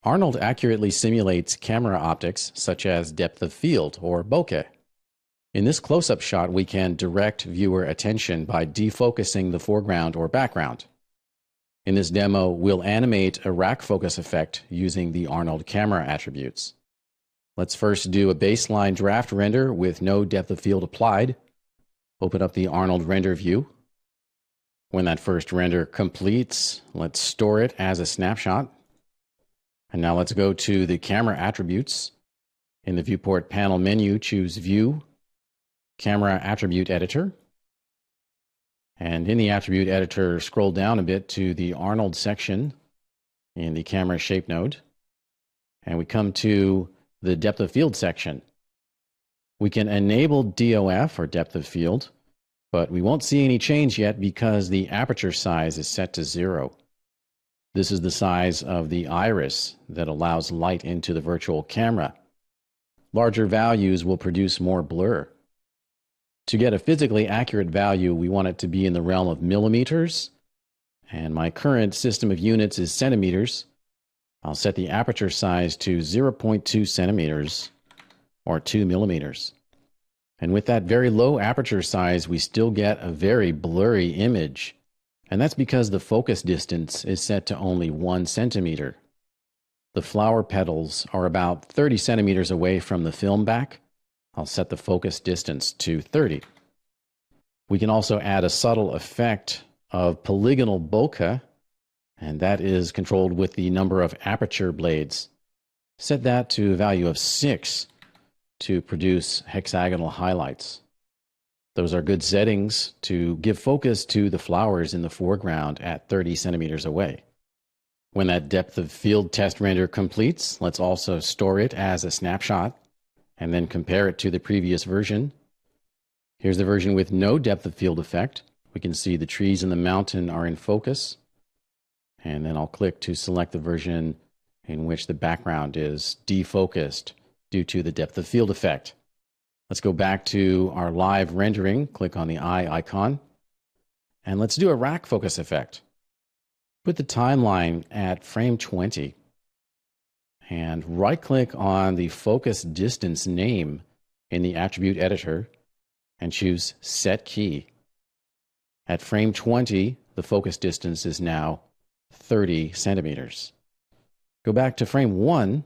Arnold accurately simulates camera optics such as depth of field or bokeh. In this close-up shot, we can direct viewer attention by defocusing the foreground or background. In this demo, we'll animate a rack focus effect using the Arnold camera attributes. Let's first do a baseline draft render with no depth of field applied. Open up the Arnold render view. When that first render completes, let's store it as a snapshot. And now let's go to the camera attributes. In the viewport panel menu, choose View, Camera Attribute Editor. And in the attribute editor, scroll down a bit to the Arnold section in the camera shape node. And we come to the depth of field section. We can enable DOF, or depth of field, but we won't see any change yet because the aperture size is set to 0. This is the size of the iris that allows light into the virtual camera. Larger values will produce more blur. To get a physically accurate value, we want it to be in the realm of millimeters, and my current system of units is centimeters. I'll set the aperture size to 0.2 centimeters, or 2 millimeters. And with that very low aperture size, we still get a very blurry image. And that's because the focus distance is set to only 1 centimeter. The flower petals are about 30 centimeters away from the film back. I'll set the focus distance to 30. We can also add a subtle effect of polygonal bokeh, and that is controlled with the number of aperture blades. Set that to a value of 6 to produce hexagonal highlights. Those are good settings to give focus to the flowers in the foreground at 30 centimeters away. When that depth of field test render completes, let's also store it as a snapshot and then compare it to the previous version. Here's the version with no depth of field effect. We can see the trees and the mountain are in focus. And then I'll click to select the version in which the background is defocused due to the depth of field effect. Let's go back to our live rendering, click on the eye icon, and let's do a rack focus effect. Put the timeline at frame 20, and right-click on the focus distance name in the attribute editor, and choose Set Key. At frame 20, the focus distance is now 30 centimeters. Go back to frame 1,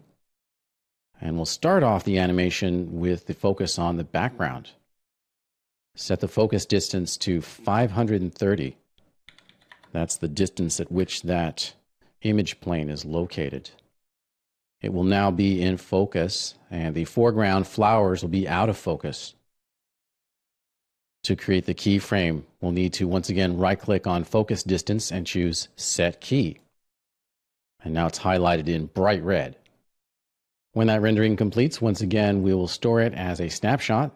and we'll start off the animation with the focus on the background. Set the focus distance to 530. That's the distance at which that image plane is located. It will now be in focus, and the foreground flowers will be out of focus. To create the keyframe, we'll need to once again right-click on Focus Distance and choose Set Key. And now it's highlighted in bright red. When that rendering completes, once again, we will store it as a snapshot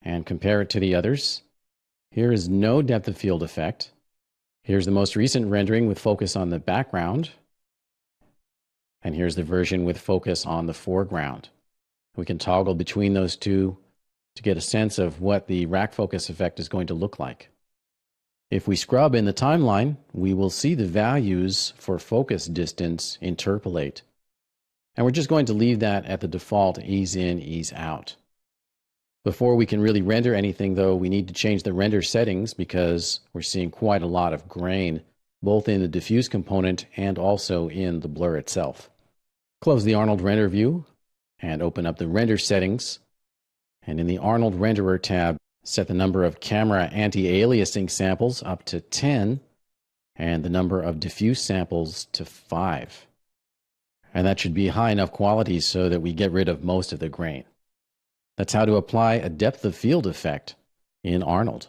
and compare it to the others. Here is no depth of field effect. Here's the most recent rendering with focus on the background. And here's the version with focus on the foreground. We can toggle between those two to get a sense of what the rack focus effect is going to look like. If we scrub in the timeline, we will see the values for focus distance interpolate. And we're just going to leave that at the default ease in, ease out. Before we can really render anything, though, we need to change the render settings because we're seeing quite a lot of grain, both in the diffuse component and also in the blur itself. Close the Arnold render view and open up the render settings. And in the Arnold renderer tab, set the number of camera anti-aliasing samples up to 10 and the number of diffuse samples to 5. And that should be high enough quality so that we get rid of most of the grain. That's how to apply a depth of field effect in Arnold.